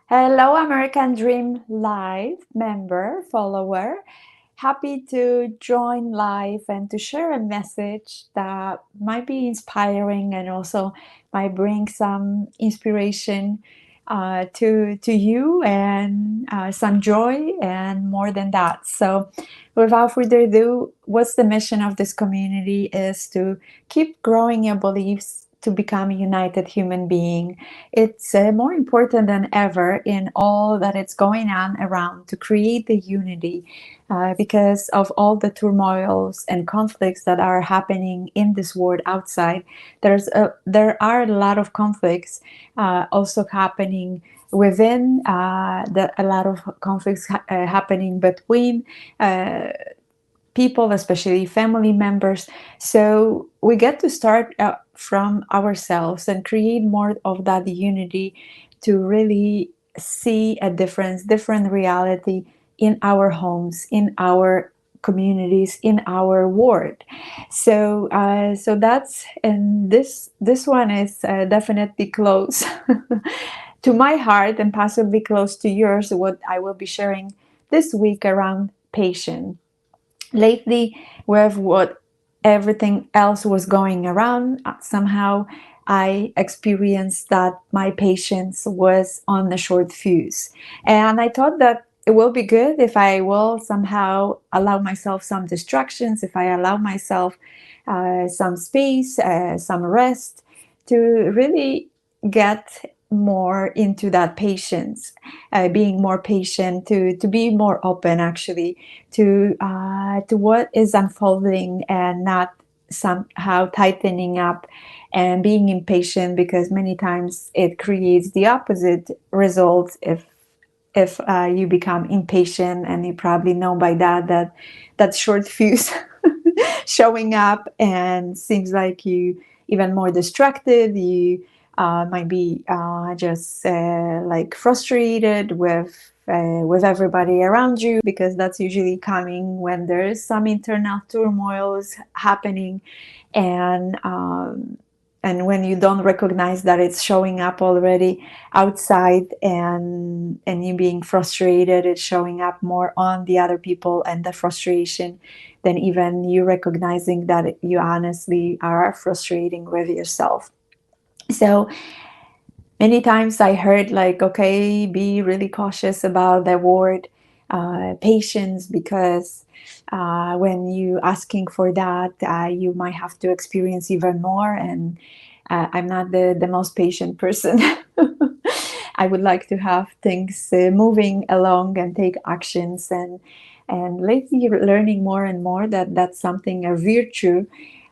Hello, American Dream Live member, follower. Happy to join live and to share a message that might be inspiring and also might bring some inspiration to you and some joy and more than that. So, without further ado, what's the mission of this community is to keep growing your beliefs to become a united human being. It's more important than ever in all that it's going on around to create the unity because of all the turmoils and conflicts that are happening in this world outside. There are a lot of conflicts also happening within a lot of conflicts happening between people, especially family members. So we get to start from ourselves and create more of that unity to really see a different reality in our homes, in our communities, in our world. So that's and this one is definitely close to my heart and possibly close to yours. What I will be sharing this week around patience lately with what everything else was going around, somehow I experienced that my patience was on a short fuse. And I thought that it will be good if I will somehow allow myself some distractions, if I allow myself some space, some rest to really get more into that patience, being more patient, to be more open actually to what is unfolding and not somehow tightening up and being impatient, because many times it creates the opposite results if you become impatient, and you probably know by that short fuse showing up and seems like you even more distracted. You might be just like frustrated with everybody around you, because that's usually coming when there is some internal turmoils happening, and um, and when you don't recognize that it's showing up already outside, and you being frustrated, it's showing up more on the other people and the frustration than even you recognizing that you honestly are frustrating with yourself. So many times I heard like, okay, be really cautious about the word patience, because when you asking for that, you might have to experience even more. And I'm not the most patient person. I would like to have things moving along and take actions, and lately learning more and more that that's something, a virtue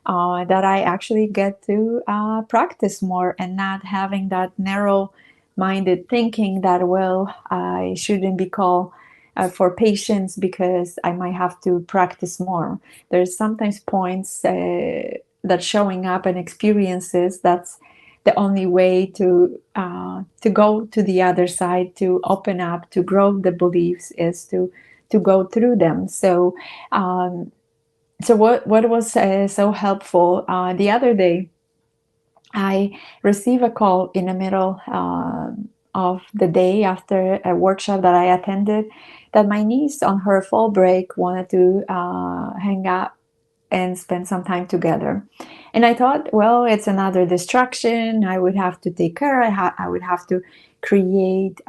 that I actually get to practice more, and not having that narrow minded thinking that, well, I shouldn't be called for patience because I might have to practice more. There's sometimes points that showing up and experiences that's the only way to go to the other side, to open up, to grow the beliefs, is to go through them. So what was so helpful the other day, I received a call in the middle of the day after a workshop that I attended, that my niece on her fall break wanted to hang out and spend some time together. And I thought, well, it's another distraction. I would have to take care. I would have to create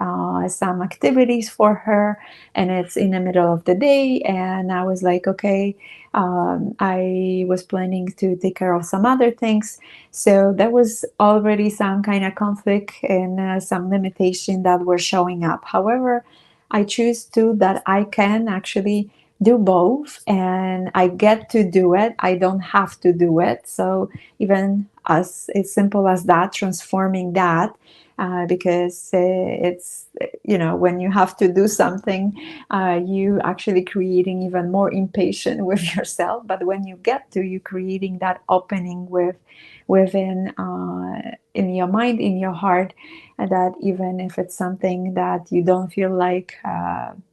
some activities for her. And it's in the middle of the day. And I was like, okay, I was planning to take care of some other things. So there was already some kind of conflict and some limitation that were showing up. However, I choose to that I can actually do both, and I get to do it. I don't have to do it. So even as simple as that, transforming that, because it's, when you have to do something, you actually creating even more impatient with yourself. But when you get to, you creating that opening within in your mind, in your heart, that even if it's something that you don't feel like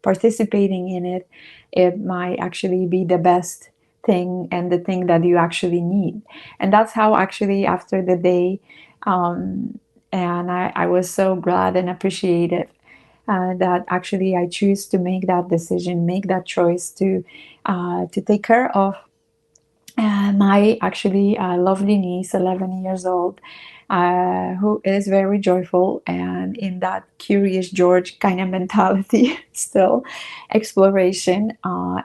participating in it, it might actually be the best thing and the thing that you actually need. And that's how actually after the day, and I was so glad and appreciated that actually I choose to make that decision, make that choice to take care of my actually lovely niece, 11 years old, who is very joyful and in that curious George kind of mentality, still exploration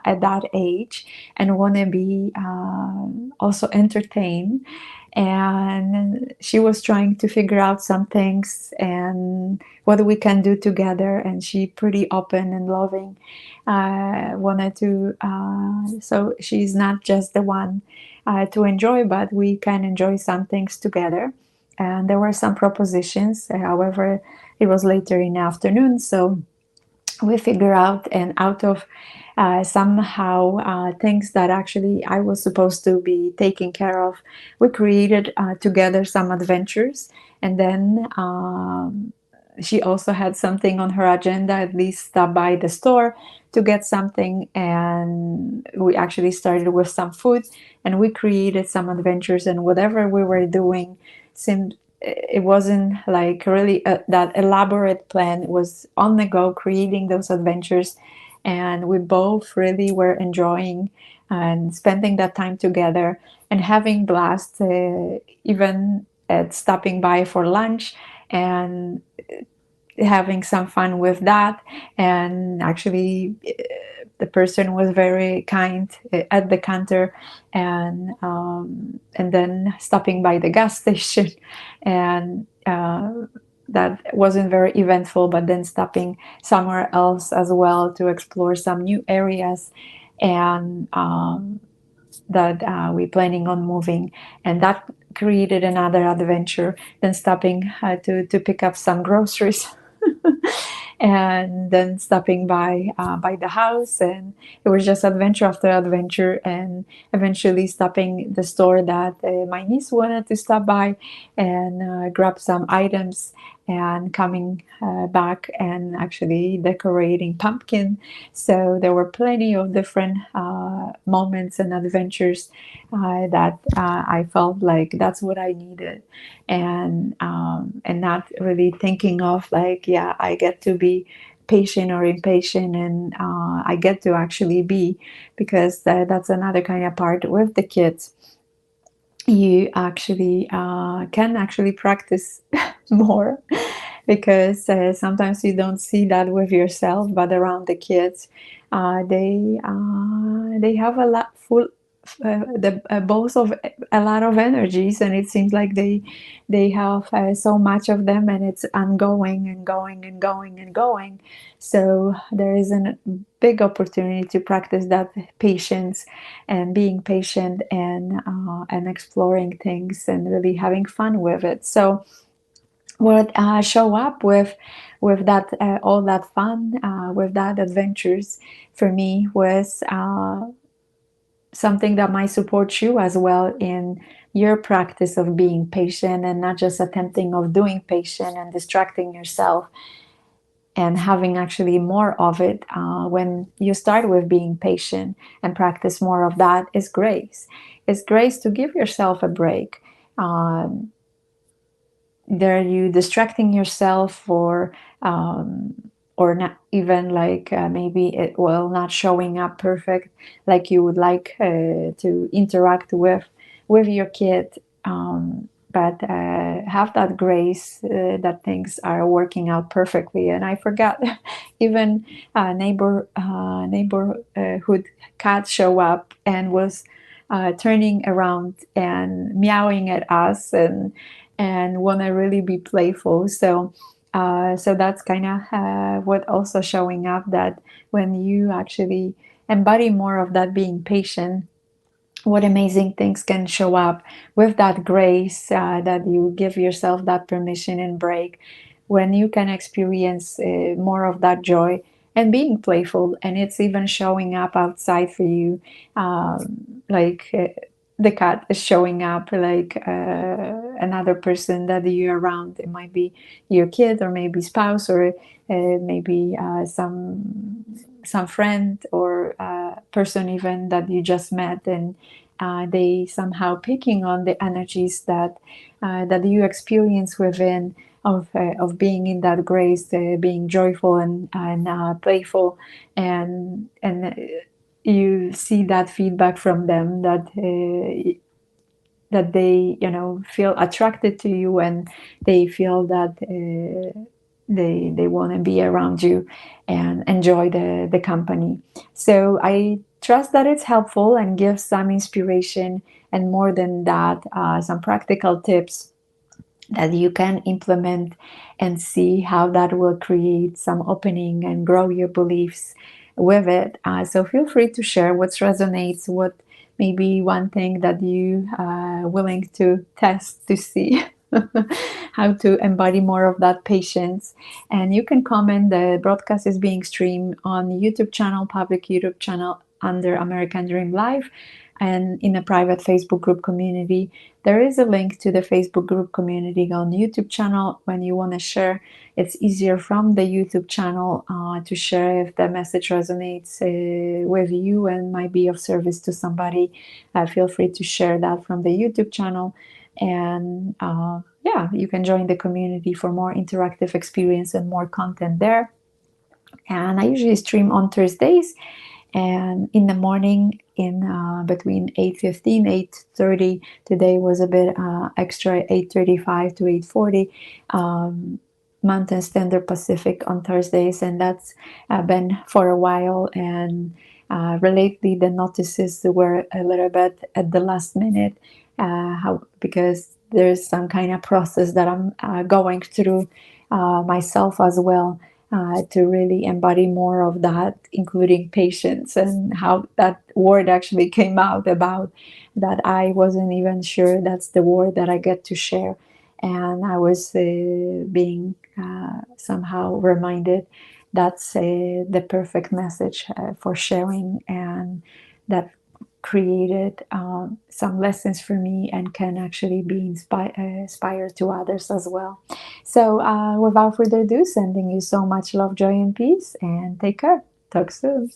at that age, and want to be also entertained. And she was trying to figure out some things and what we can do together. And she pretty open and loving. Wanted to, so she's not just the one to enjoy, but we can enjoy some things together. And there were some propositions, however, it was later in the afternoon, so we figure out, and out of somehow things that actually I was supposed to be taking care of, we created together some adventures. And then she also had something on her agenda, at least stop by the store to get something. And we actually started with some food, and we created some adventures. And whatever we were doing seemed, it wasn't like really that elaborate plan. It was on the go, creating those adventures, and we both really were enjoying and spending that time together and having blast, even at stopping by for lunch and having some fun with that. And actually the person was very kind at the counter, and then stopping by the gas station, and that wasn't very eventful, but then stopping somewhere else as well to explore some new areas. And that we're planning on moving, and that created another adventure, then stopping to pick up some groceries. And then stopping by the house, and it was just adventure after adventure, and eventually stopping the store that my niece wanted to stop by and grab some items, and coming back and actually decorating pumpkin. So there were plenty of different moments and adventures that I felt like that's what I needed. And not really thinking of like, yeah, I get to be patient or impatient, and I get to actually be, because that's another kind of part with the kids. You actually can actually practice more, because sometimes you don't see that with yourself, but around the kids, they have a lot full, the both of a lot of energies, and it seems like they have so much of them, and it's ongoing and going and going and going. So there is a big opportunity to practice that patience, and being patient, and exploring things and really having fun with it. So what show up with that all that fun, with that adventures, for me was something that might support you as well in your practice of being patient, and not just attempting of doing patient and distracting yourself, and having actually more of it. When you start with being patient and practice more of that, is grace. It's grace to give yourself a break. There you distracting yourself or not even like maybe it will not showing up perfect like you would like to interact with your kid, but have that grace that things are working out perfectly. And I forgot, even neighborhood cat show up and was turning around and meowing at us, and want to really be playful. So that's kind of what also showing up, that when you actually embody more of that being patient, what amazing things can show up with that grace, that you give yourself that permission and break, when you can experience more of that joy and being playful, and it's even showing up outside for you, like the cat is showing up like another person that you're around. It might be your kid, or maybe spouse, or maybe some friend, or person even that you just met, they somehow picking on the energies that you experience within of being in that grace, being joyful and playful, and you see that feedback from them that they feel attracted to you, and they feel that they want to be around you and enjoy the company. So I trust that it's helpful and gives some inspiration, and more than that, some practical tips that you can implement and see how that will create some opening and grow your beliefs with it. So feel free to share what resonates, what maybe one thing that you are willing to test to see how to embody more of that patience. And you can comment. The broadcast is being streamed on YouTube channel, public YouTube channel under American Dream Live, and in a private Facebook group community. There is a link to the Facebook group community on YouTube channel. When you want to share, it's easier from the YouTube channel to share if the message resonates with you and might be of service to somebody. Feel free to share that from the YouTube channel. And yeah, you can join the community for more interactive experience and more content there. And I usually stream on Thursdays and in the morning in between 8:15 8:30. Today was a bit extra, 8:35 to 8:40 Mountain Standard Pacific on Thursdays, and that's been for a while. And lately the notices were a little bit at the last minute, because there's some kind of process that I'm going through myself as well, to really embody more of that, including patience, and how that word actually came out about that. I wasn't even sure that's the word that I get to share. And I was being somehow reminded that's the perfect message for sharing, and that created some lessons for me and can actually be inspired to others as well. So, without further ado, sending you so much love, joy, and peace, and take care. Talk soon.